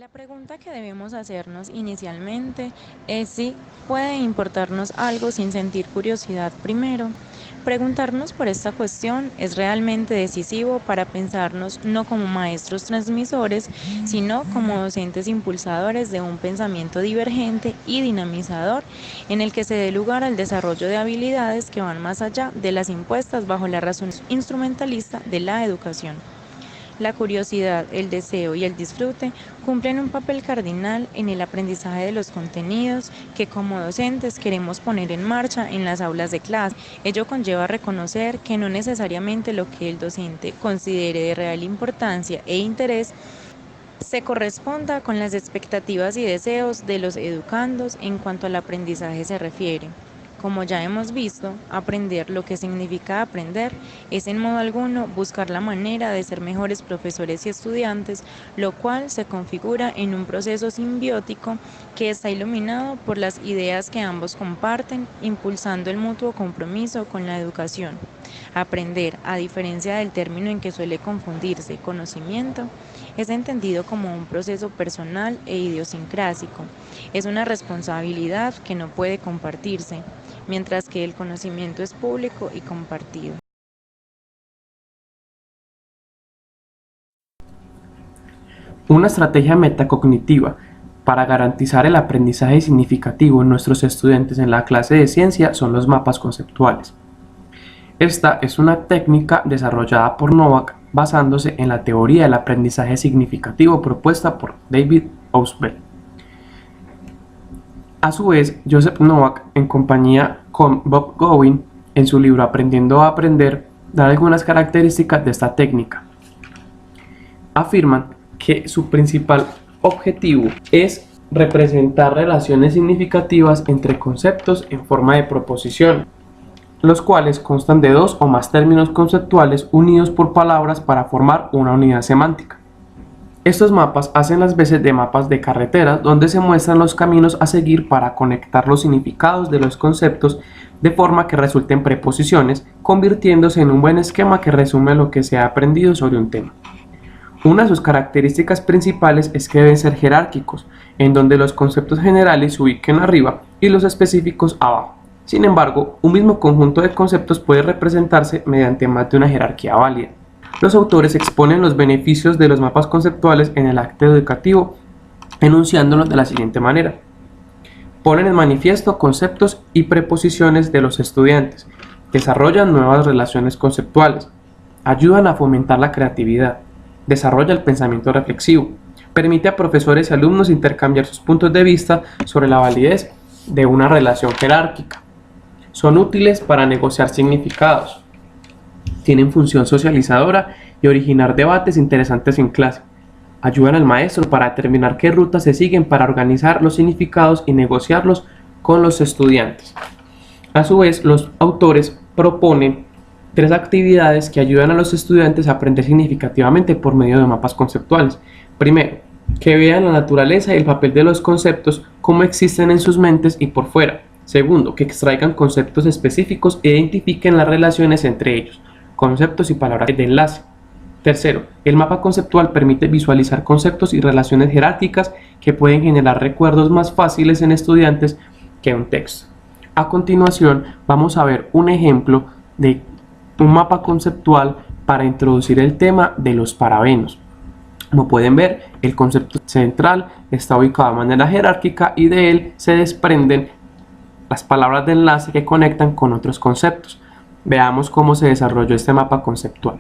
La pregunta que debemos hacernos inicialmente es si puede importarnos algo sin sentir curiosidad primero. Preguntarnos por esta cuestión es realmente decisivo para pensarnos no como maestros transmisores, sino como docentes impulsadores de un pensamiento divergente y dinamizador en el que se dé lugar al desarrollo de habilidades que van más allá de las impuestas bajo la razón instrumentalista de la educación. La curiosidad, el deseo y el disfrute cumplen un papel cardinal en el aprendizaje de los contenidos que como docentes queremos poner en marcha en las aulas de clase. Ello conlleva reconocer que no necesariamente lo que el docente considere de real importancia e interés se corresponda con las expectativas y deseos de los educandos en cuanto al aprendizaje se refiere. Como ya hemos visto, aprender lo que significa aprender es en modo alguno buscar la manera de ser mejores profesores y estudiantes, lo cual se configura en un proceso simbiótico que está iluminado por las ideas que ambos comparten, impulsando el mutuo compromiso con la educación. Aprender, a diferencia del término en que suele confundirse conocimiento, es entendido como un proceso personal e idiosincrásico. Es una responsabilidad que no puede compartirse, mientras que el conocimiento es público y compartido. Una estrategia metacognitiva para garantizar el aprendizaje significativo en nuestros estudiantes en la clase de ciencia son los mapas conceptuales. Esta es una técnica desarrollada por Novak basándose en la teoría del aprendizaje significativo propuesta por David Ausubel. A su vez, Joseph Novak, en compañía con Bob Gowin, en su libro Aprendiendo a Aprender, da algunas características de esta técnica. Afirman que su principal objetivo es representar relaciones significativas entre conceptos en forma de proposición, los cuales constan de dos o más términos conceptuales unidos por palabras para formar una unidad semántica. Estos mapas hacen las veces de mapas de carreteras donde se muestran los caminos a seguir para conectar los significados de los conceptos de forma que resulten preposiciones, convirtiéndose en un buen esquema que resume lo que se ha aprendido sobre un tema. Una de sus características principales es que deben ser jerárquicos, en donde los conceptos generales se ubiquen arriba y los específicos abajo. Sin embargo, un mismo conjunto de conceptos puede representarse mediante más de una jerarquía válida. Los autores exponen los beneficios de los mapas conceptuales en el acto educativo, enunciándolos de la siguiente manera. Ponen en manifiesto conceptos y preposiciones de los estudiantes, desarrollan nuevas relaciones conceptuales, ayudan a fomentar la creatividad, desarrolla el pensamiento reflexivo, permite a profesores y alumnos intercambiar sus puntos de vista sobre la validez de una relación jerárquica. Son útiles para negociar significados, tienen función socializadora y originar debates interesantes en clase. Ayudan al maestro para determinar qué rutas se siguen para organizar los significados y negociarlos con los estudiantes. A su vez, los autores proponen tres actividades que ayudan a los estudiantes a aprender significativamente por medio de mapas conceptuales. Primero, que vean la naturaleza y el papel de los conceptos, cómo existen en sus mentes y por fuera. Segundo, que extraigan conceptos específicos e identifiquen las relaciones entre ellos, conceptos y palabras de enlace. Tercero, el mapa conceptual permite visualizar conceptos y relaciones jerárquicas que pueden generar recuerdos más fáciles en estudiantes que un texto. A continuación, vamos a ver un ejemplo de un mapa conceptual para introducir el tema de los parabenos. Como pueden ver, el concepto central está ubicado de manera jerárquica y de él se desprenden las palabras de enlace que conectan con otros conceptos. Veamos cómo se desarrolló este mapa conceptual.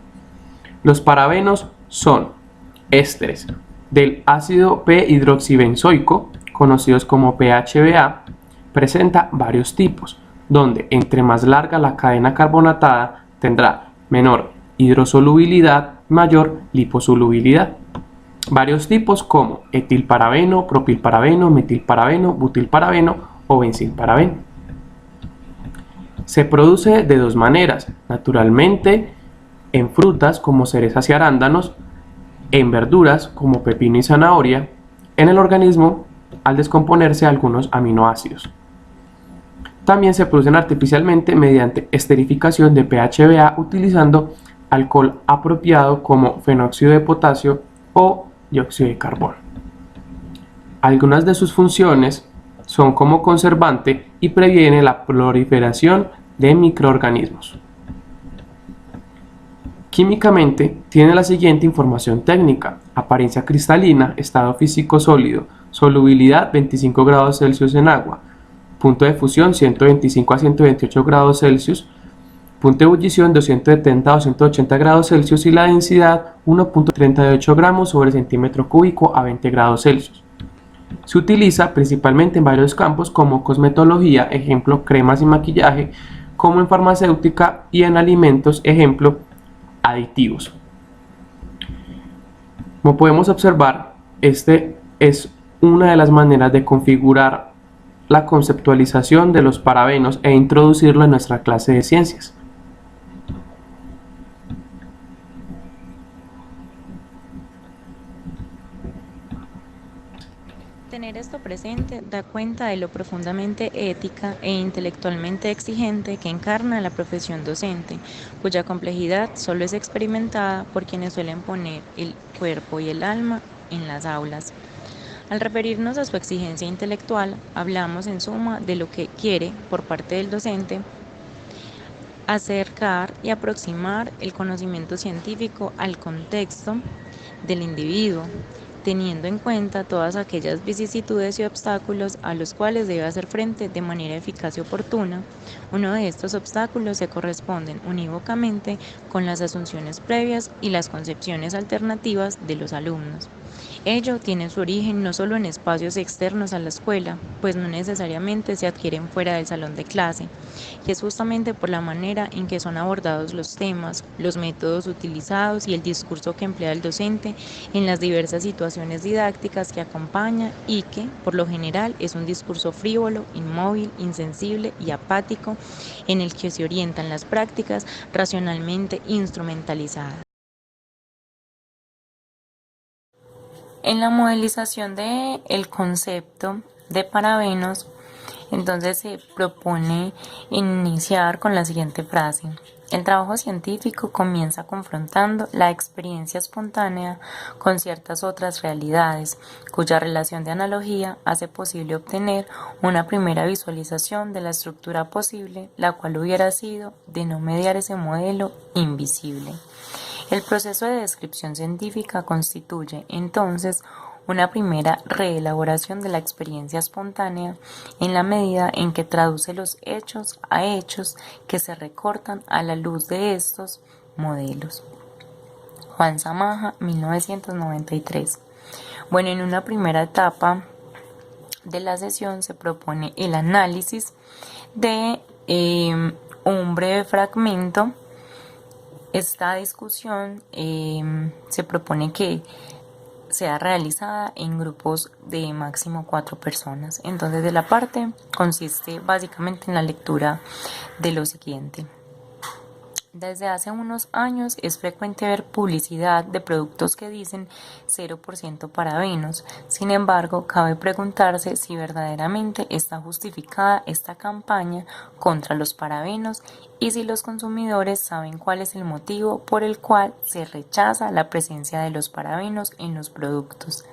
Los parabenos son ésteres del ácido p-hidroxibenzoico, conocidos como PHBA, presenta varios tipos, donde entre más larga la cadena carbonatada tendrá menor hidrosolubilidad, mayor liposolubilidad. Varios tipos como etilparabeno, propilparabeno, metilparabeno, butilparabeno o benzilparabeno. Se produce de dos maneras, naturalmente en frutas como cerezas y arándanos, en verduras como pepino y zanahoria, en el organismo al descomponerse algunos aminoácidos. También se producen artificialmente mediante esterificación de PHBA utilizando alcohol apropiado como fenóxido de potasio o dióxido de carbono. Algunas de sus funciones son como conservante y previene la proliferación de microorganismos. Químicamente, tiene la siguiente información técnica: apariencia cristalina, estado físico sólido, solubilidad 25 grados Celsius en agua, punto de fusión 125 a 128 grados Celsius, punto de ebullición 270 a 280 grados Celsius y la densidad 1.38 gramos sobre centímetro cúbico a 20 grados Celsius. Se utiliza principalmente en varios campos como cosmetología, ejemplo cremas y maquillaje, como en farmacéutica y en alimentos, ejemplo aditivos. Como podemos observar, este es una de las maneras de configurar la conceptualización de los parabenos e introducirlo en nuestra clase de ciencias. Tener esto presente da cuenta de lo profundamente ética e intelectualmente exigente que encarna la profesión docente, cuya complejidad solo es experimentada por quienes suelen poner el cuerpo y el alma en las aulas. Al referirnos a su exigencia intelectual, hablamos en suma de lo que quiere, por parte del docente, acercar y aproximar el conocimiento científico al contexto del individuo, teniendo en cuenta todas aquellas vicisitudes y obstáculos a los cuales debe hacer frente de manera eficaz y oportuna. Uno de estos obstáculos se corresponden unívocamente con las asunciones previas y las concepciones alternativas de los alumnos. Ello tiene su origen no solo en espacios externos a la escuela, pues no necesariamente se adquieren fuera del salón de clase, y es justamente por la manera en que son abordados los temas, los métodos utilizados y el discurso que emplea el docente en las diversas situaciones didácticas que acompaña y que, por lo general, es un discurso frívolo, inmóvil, insensible y apático en el que se orientan las prácticas racionalmente instrumentalizadas. En la modelización del concepto de parabenos, entonces se propone iniciar con la siguiente frase. El trabajo científico comienza confrontando la experiencia espontánea con ciertas otras realidades, cuya relación de analogía hace posible obtener una primera visualización de la estructura posible, la cual hubiera sido de no mediar ese modelo invisible. El proceso de descripción científica constituye, entonces, una primera reelaboración de la experiencia espontánea en la medida en que traduce los hechos a hechos que se recortan a la luz de estos modelos. Juan Zamaja, 1993. Bueno, en una primera etapa de la sesión se propone el análisis de un breve fragmento. Esta discusión se propone que sea realizada en grupos de máximo 4 personas. Entonces, de la parte consiste básicamente en la lectura de lo siguiente. Desde hace unos años es frecuente ver publicidad de productos que dicen 0% parabenos. Sin embargo, cabe preguntarse si verdaderamente está justificada esta campaña contra los parabenos y si los consumidores saben cuál es el motivo por el cual se rechaza la presencia de los parabenos en los productos.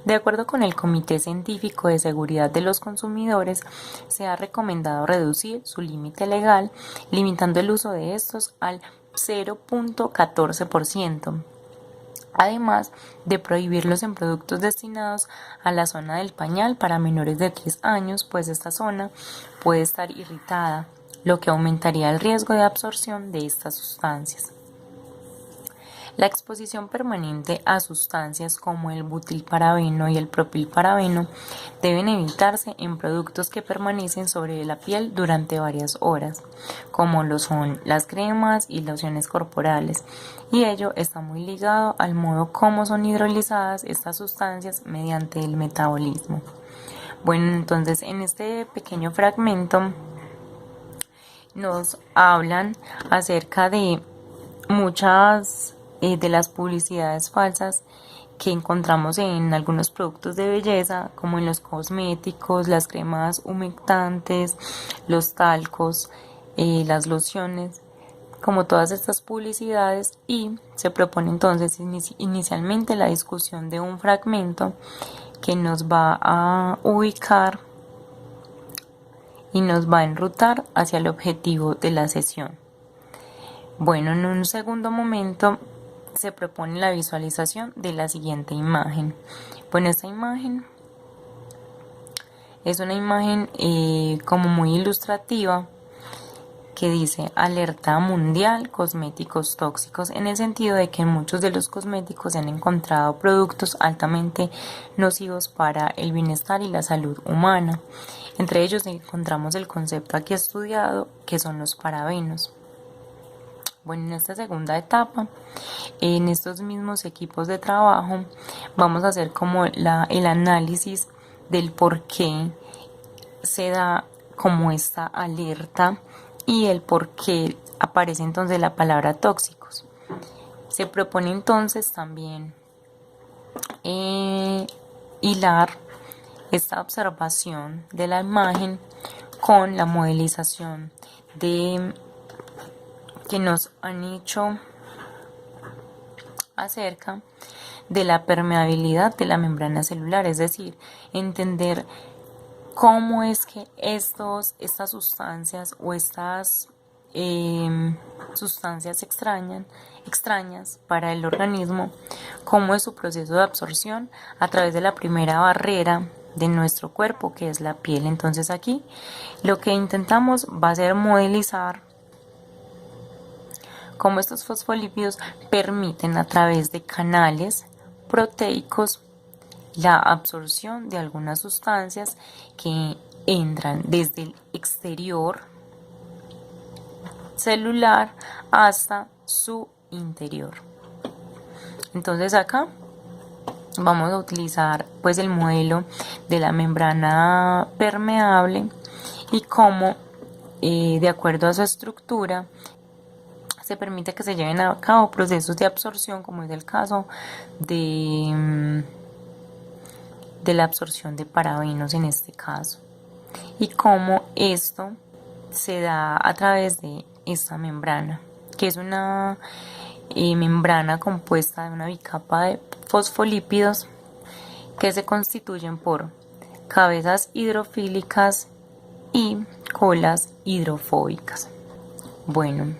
De acuerdo con el Comité Científico de Seguridad de los Consumidores, se ha recomendado reducir su límite legal, limitando el uso de estos al 0.14%, además de prohibirlos en productos destinados a la zona del pañal para menores de 3 años, pues esta zona puede estar irritada, lo que aumentaría el riesgo de absorción de estas sustancias. La exposición permanente a sustancias como el butilparabeno y el propilparabeno deben evitarse en productos que permanecen sobre la piel durante varias horas, como lo son las cremas y lociones corporales, y ello está muy ligado al modo como son hidrolizadas estas sustancias mediante el metabolismo. Bueno, entonces en este pequeño fragmento nos hablan acerca de muchas de las publicidades falsas que encontramos en algunos productos de belleza, como en los cosméticos, las cremas humectantes, los talcos, las lociones, como todas estas publicidades, y se propone entonces inicialmente la discusión de un fragmento que nos va a ubicar y nos va a enrutar hacia el objetivo de la sesión. Bueno, en un segundo momento se propone la visualización de la siguiente imagen. Bueno, esta imagen es una imagen como muy ilustrativa que dice alerta mundial cosméticos tóxicos, en el sentido de que en muchos de los cosméticos se han encontrado productos altamente nocivos para el bienestar y la salud humana. Entre ellos encontramos el concepto aquí estudiado, que son los parabenos. Bueno, en esta segunda etapa, en estos mismos equipos de trabajo, vamos a hacer como el análisis del por qué se da como esta alerta y el por qué aparece entonces la palabra tóxicos. Se propone entonces también hilar esta observación de la imagen con la modelización de que nos han hecho acerca de la permeabilidad de la membrana celular, es decir, entender cómo es que estas sustancias o estas sustancias extrañas para el organismo, cómo es su proceso de absorción a través de la primera barrera de nuestro cuerpo, que es la piel. Entonces aquí lo que intentamos va a ser modelizar cómo estos fosfolípidos permiten a través de canales proteicos la absorción de algunas sustancias que entran desde el exterior celular hasta su interior. Entonces acá vamos a utilizar pues el modelo de la membrana permeable y cómo de acuerdo a su estructura se permite que se lleven a cabo procesos de absorción, como es el caso de la absorción de parabenos en este caso, y cómo esto se da a través de esta membrana, que es una membrana compuesta de una bicapa de fosfolípidos que se constituyen por cabezas hidrofílicas y colas hidrofóbicas. Bueno,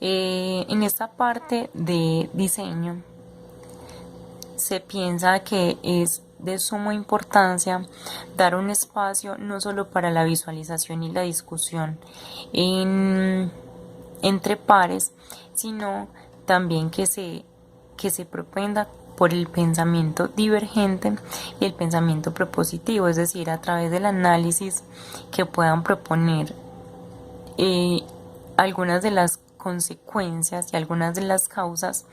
en esta parte de diseño se piensa que es de suma importancia dar un espacio no solo para la visualización y la discusión entre pares, sino también que se propenda por el pensamiento divergente y el pensamiento propositivo, es decir, a través del análisis que puedan proponer algunas de las consecuencias y algunas de las causas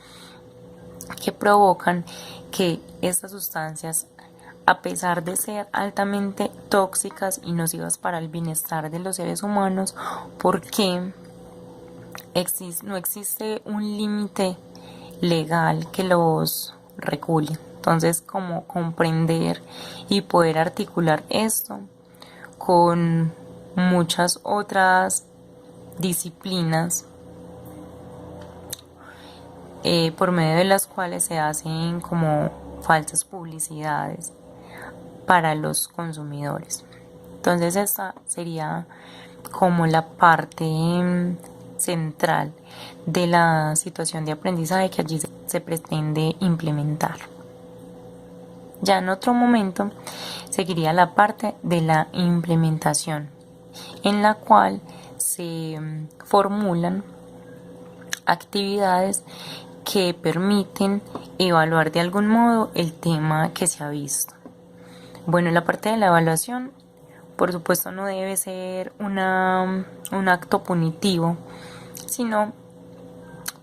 que provocan que estas sustancias, a pesar de ser altamente tóxicas y nocivas para el bienestar de los seres humanos, ¿por qué no existe un límite legal que los regule? Entonces, como comprender y poder articular esto con muchas otras disciplinas por medio de las cuales se hacen como falsas publicidades para los consumidores. Entonces esta sería como la parte central de la situación de aprendizaje que allí se pretende implementar. Ya en otro momento seguiría la parte de la implementación, en la cual se formulan actividades que permiten evaluar de algún modo el tema que se ha visto. Bueno, la parte de la evaluación, por supuesto, no debe ser un acto punitivo, sino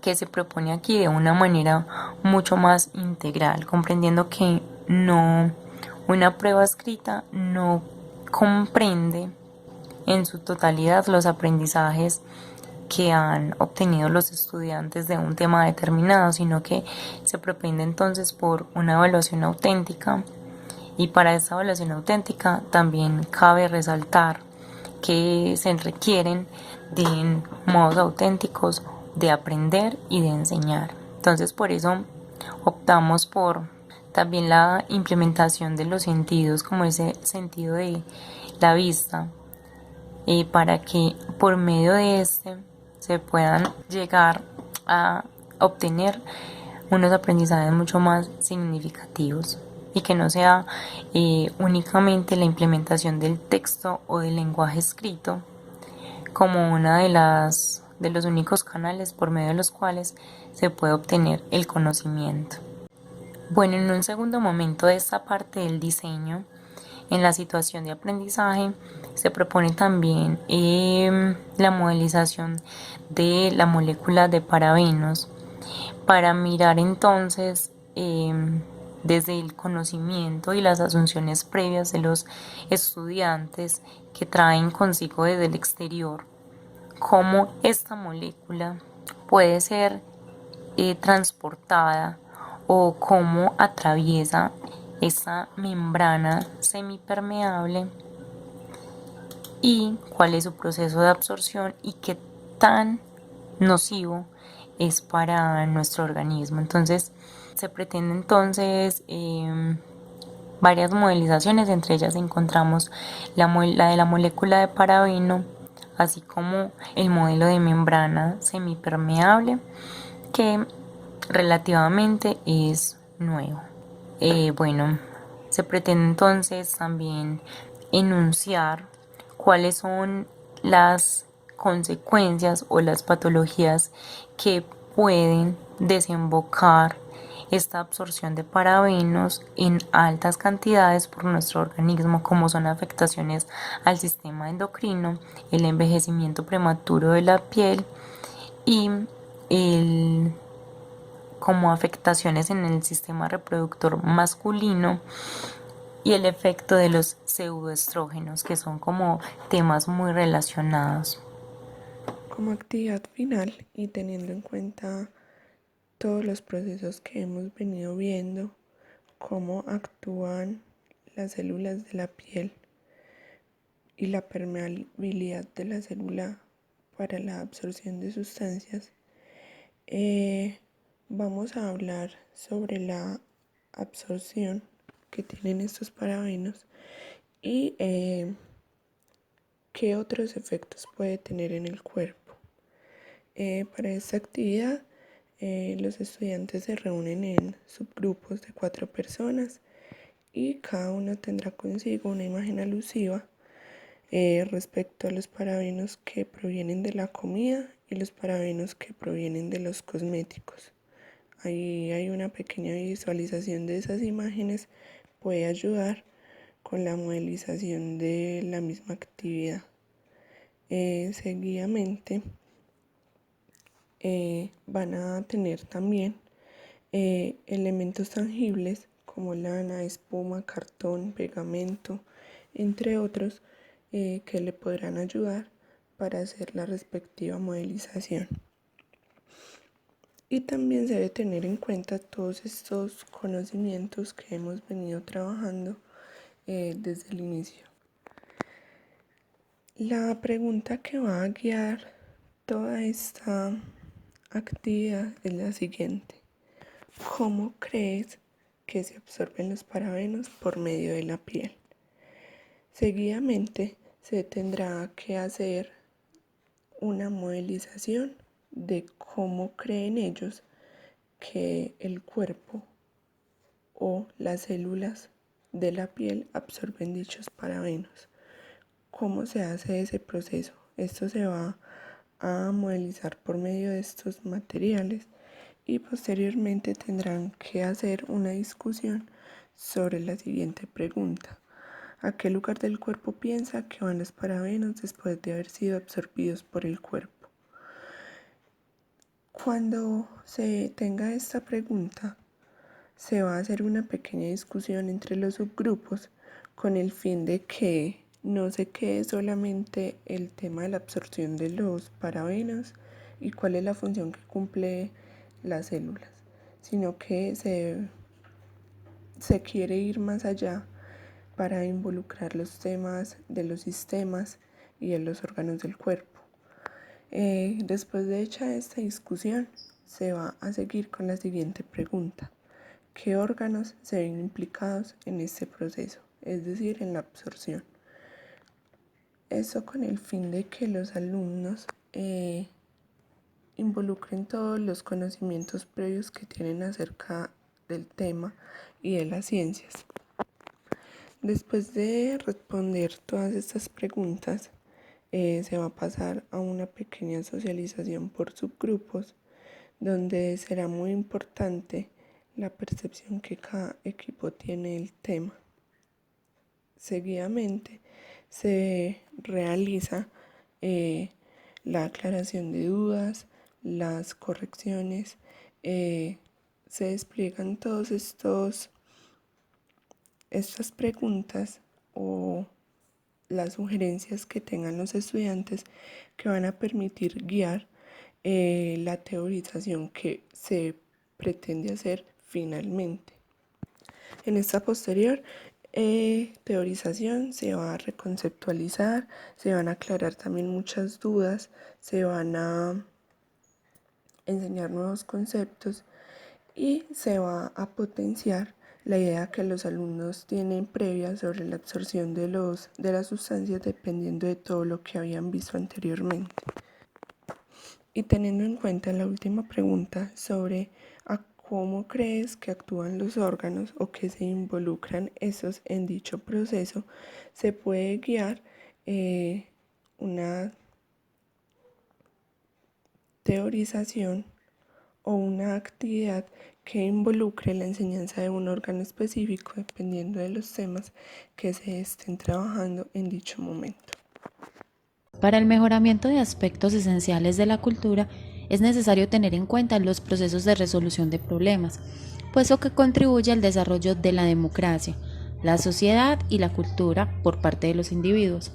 que se propone aquí de una manera mucho más integral, comprendiendo que una prueba escrita no comprende en su totalidad los aprendizajes que han obtenido los estudiantes de un tema determinado, sino que se propende entonces por una evaluación auténtica, y para esta evaluación auténtica también cabe resaltar que se requieren de modos auténticos de aprender y de enseñar. Entonces por eso optamos por También la implementación de los sentidos, como ese sentido de la vista, para que por medio de este se puedan llegar a obtener unos aprendizajes mucho más significativos y que no sea únicamente la implementación del texto o del lenguaje escrito como una de los únicos canales por medio de los cuales se puede obtener el conocimiento. Bueno, en un segundo momento de esta parte del diseño, en la situación de aprendizaje, se propone también la modelización de la molécula de parabenos para mirar entonces desde el conocimiento y las asunciones previas de los estudiantes que traen consigo desde el exterior, cómo esta molécula puede ser transportada o cómo atraviesa esa membrana semipermeable y cuál es su proceso de absorción y qué tan nocivo es para nuestro organismo. Entonces, se pretende entonces varias modelizaciones, entre ellas encontramos la de la molécula de parabeno, así como el modelo de membrana semipermeable, que relativamente es nuevo. Bueno, se pretende entonces también enunciar cuáles son las consecuencias o las patologías que pueden desembocar esta absorción de parabenos en altas cantidades por nuestro organismo, como son afectaciones al sistema endocrino, el envejecimiento prematuro de la piel y el como afectaciones en el sistema reproductor masculino y el efecto de los pseudoestrógenos, que son como temas muy relacionados. Como actividad final y teniendo en cuenta todos los procesos que hemos venido viendo, cómo actúan las células de la piel y la permeabilidad de la célula para la absorción de sustancias, vamos a hablar sobre la absorción que tienen estos parabenos y qué otros efectos puede tener en el cuerpo. Para esta actividad, los estudiantes se reúnen en subgrupos de 4 personas y cada uno tendrá consigo una imagen alusiva respecto a los parabenos que provienen de la comida y los parabenos que provienen de los cosméticos. Ahí hay una pequeña visualización de esas imágenes, puede ayudar con la modelización de la misma actividad. Seguidamente van a tener también elementos tangibles como lana, espuma, cartón, pegamento, entre otros, que le podrán ayudar para hacer la respectiva modelización. Y también se debe tener en cuenta todos estos conocimientos que hemos venido trabajando desde el inicio. La pregunta que va a guiar toda esta actividad es la siguiente. ¿Cómo crees que se absorben los parabenos por medio de la piel? Seguidamente se tendrá que hacer una modelización de cómo creen ellos que el cuerpo o las células de la piel absorben dichos parabenos. ¿Cómo se hace ese proceso? Esto se va a modelizar por medio de estos materiales y posteriormente tendrán que hacer una discusión sobre la siguiente pregunta. ¿A qué lugar del cuerpo piensa que van los parabenos después de haber sido absorbidos por el cuerpo? Cuando se tenga esta pregunta, se va a hacer una pequeña discusión entre los subgrupos con el fin de que no se quede solamente el tema de la absorción de los parabenos y cuál es la función que cumple las células, sino que se quiere ir más allá para involucrar los temas de los sistemas y de los órganos del cuerpo. Después de hecha esta discusión, se va a seguir con la siguiente pregunta. qué órganos se ven implicados en este proceso, es decir, en la absorción. Eso con el fin de que los alumnos involucren todos los conocimientos previos que tienen acerca del tema y de las ciencias. Después de responder todas estas preguntas, se va a pasar a una pequeña socialización por subgrupos, donde será muy importante la percepción que cada equipo tiene del tema. Seguidamente se realiza la aclaración de dudas, las correcciones, se despliegan todos estas preguntas o las sugerencias que tengan los estudiantes que van a permitir guiar la teorización que se pretende hacer finalmente. En esta posterior teorización se va a reconceptualizar, se van a aclarar también muchas dudas, se van a enseñar nuevos conceptos y se va a potenciar la idea que los alumnos tienen previa sobre la absorción de las sustancias dependiendo de todo lo que habían visto anteriormente. Y teniendo en cuenta la última pregunta sobre cómo crees que actúan los órganos o que se involucran esos en dicho proceso, se puede guiar una teorización o una actividad que involucre la enseñanza de un órgano específico dependiendo de los temas que se estén trabajando en dicho momento. Para el mejoramiento de aspectos esenciales de la cultura, es necesario tener en cuenta los procesos de resolución de problemas, puesto que contribuye al desarrollo de la democracia, la sociedad y la cultura por parte de los individuos.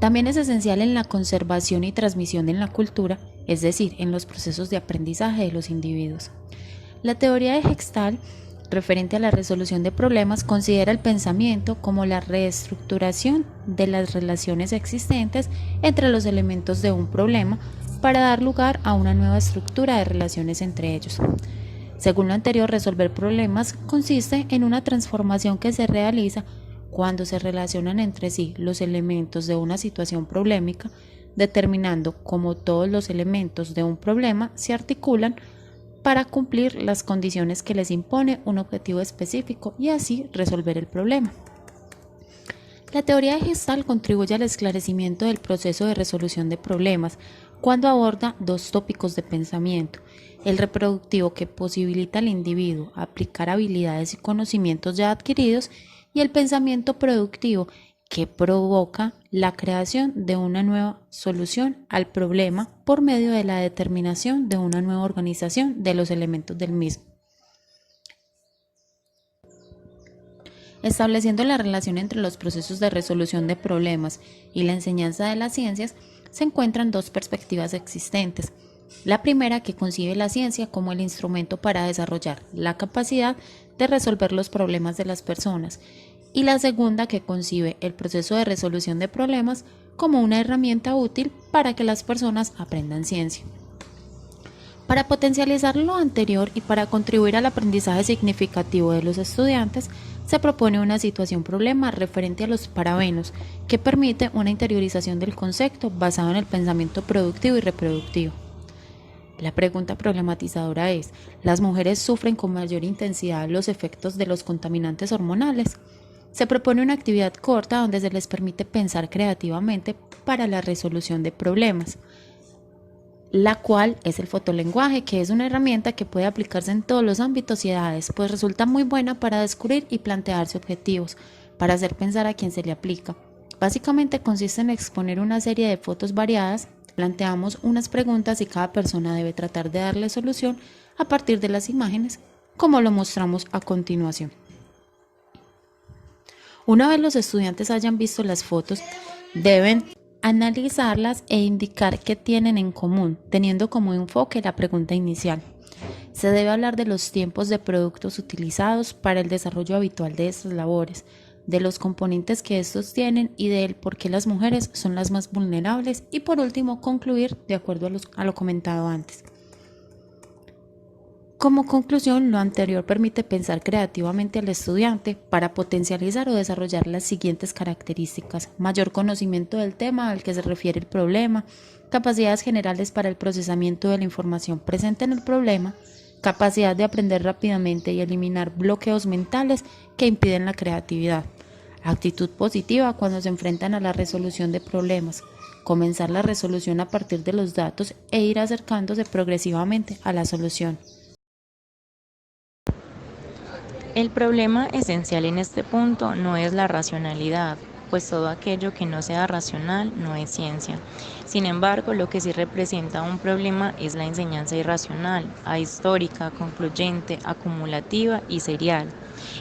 También es esencial en la conservación y transmisión en la cultura, es decir, en los procesos de aprendizaje de los individuos. La teoría de Gestalt, referente a la resolución de problemas, considera el pensamiento como la reestructuración de las relaciones existentes entre los elementos de un problema para dar lugar a una nueva estructura de relaciones entre ellos. Según lo anterior, resolver problemas consiste en una transformación que se realiza cuando se relacionan entre sí los elementos de una situación problemática, determinando cómo todos los elementos de un problema se articulan para cumplir las condiciones que les impone un objetivo específico y así resolver el problema. La teoría de Gestalt contribuye al esclarecimiento del proceso de resolución de problemas cuando aborda dos tópicos de pensamiento: el reproductivo, que posibilita al individuo aplicar habilidades y conocimientos ya adquiridos, y el pensamiento productivo, que provoca la creación de una nueva solución al problema por medio de la determinación de una nueva organización de los elementos del mismo. Estableciendo la relación entre los procesos de resolución de problemas y la enseñanza de las ciencias, se encuentran dos perspectivas existentes. La primera, que concibe la ciencia como el instrumento para desarrollar la capacidad de resolver los problemas de las personas, y la segunda, que concibe el proceso de resolución de problemas como una herramienta útil para que las personas aprendan ciencia. Para potencializar lo anterior y para contribuir al aprendizaje significativo de los estudiantes, se propone una situación-problema referente a los parabenos, que permite una interiorización del concepto basado en el pensamiento productivo y reproductivo. La pregunta problematizadora es: ¿las mujeres sufren con mayor intensidad los efectos de los contaminantes hormonales? Se propone una actividad corta donde se les permite pensar creativamente para la resolución de problemas, la cual es el fotolenguaje, que es una herramienta que puede aplicarse en todos los ámbitos y edades, pues resulta muy buena para descubrir y plantearse objetivos, para hacer pensar a quien se le aplica. Básicamente consiste en exponer una serie de fotos variadas, planteamos unas preguntas y cada persona debe tratar de darle solución a partir de las imágenes, como lo mostramos a continuación. Una vez los estudiantes hayan visto las fotos, deben analizarlas e indicar qué tienen en común, teniendo como enfoque la pregunta inicial. Se debe hablar de los tiempos de productos utilizados para el desarrollo habitual de estas labores, de los componentes que estos tienen y del por qué las mujeres son las más vulnerables, y por último concluir de acuerdo a lo comentado antes. Como conclusión, lo anterior permite pensar creativamente al estudiante para potencializar o desarrollar las siguientes características: mayor conocimiento del tema al que se refiere el problema, capacidades generales para el procesamiento de la información presente en el problema, capacidad de aprender rápidamente y eliminar bloqueos mentales que impiden la creatividad, actitud positiva cuando se enfrentan a la resolución de problemas, comenzar la resolución a partir de los datos e ir acercándose progresivamente a la solución. El problema esencial en este punto no es la racionalidad, pues todo aquello que no sea racional no es ciencia. Sin embargo, lo que sí representa un problema es la enseñanza irracional, ahistórica, concluyente, acumulativa y serial.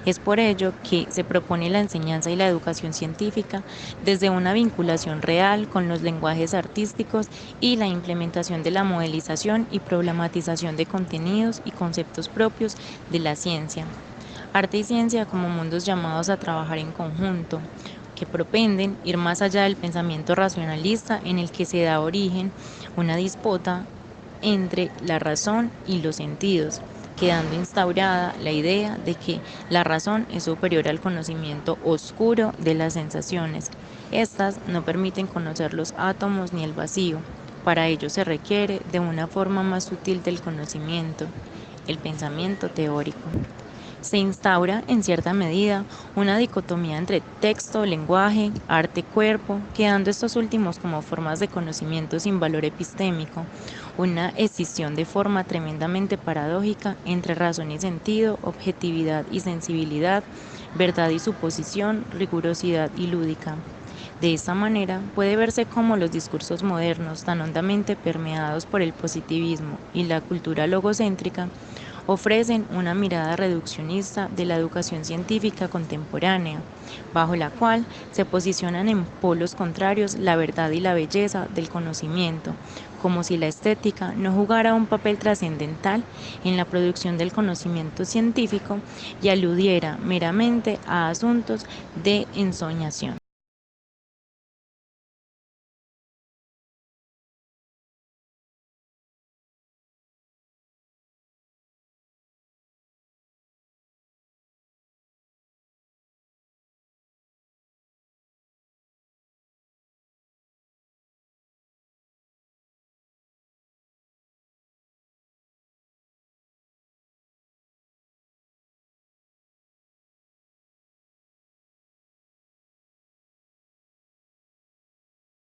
Es por ello que se propone la enseñanza y la educación científica desde una vinculación real con los lenguajes artísticos y la implementación de la modelización y problematización de contenidos y conceptos propios de la ciencia. Arte y ciencia como mundos llamados a trabajar en conjunto, que propenden ir más allá del pensamiento racionalista en el que se da origen una disputa entre la razón y los sentidos, quedando instaurada la idea de que la razón es superior al conocimiento oscuro de las sensaciones. Estas no permiten conocer los átomos ni el vacío. Para ello se requiere de una forma más sutil del conocimiento, el pensamiento teórico. Se instaura, en cierta medida, una dicotomía entre texto, lenguaje, arte, cuerpo, quedando estos últimos como formas de conocimiento sin valor epistémico, una escisión de forma tremendamente paradójica entre razón y sentido, objetividad y sensibilidad, verdad y suposición, rigurosidad y lúdica. De esta manera, puede verse cómo los discursos modernos, tan hondamente permeados por el positivismo y la cultura logocéntrica, ofrecen una mirada reduccionista de la educación científica contemporánea, bajo la cual se posicionan en polos contrarios la verdad y la belleza del conocimiento, como si la estética no jugara un papel trascendental en la producción del conocimiento científico y aludiera meramente a asuntos de ensoñación.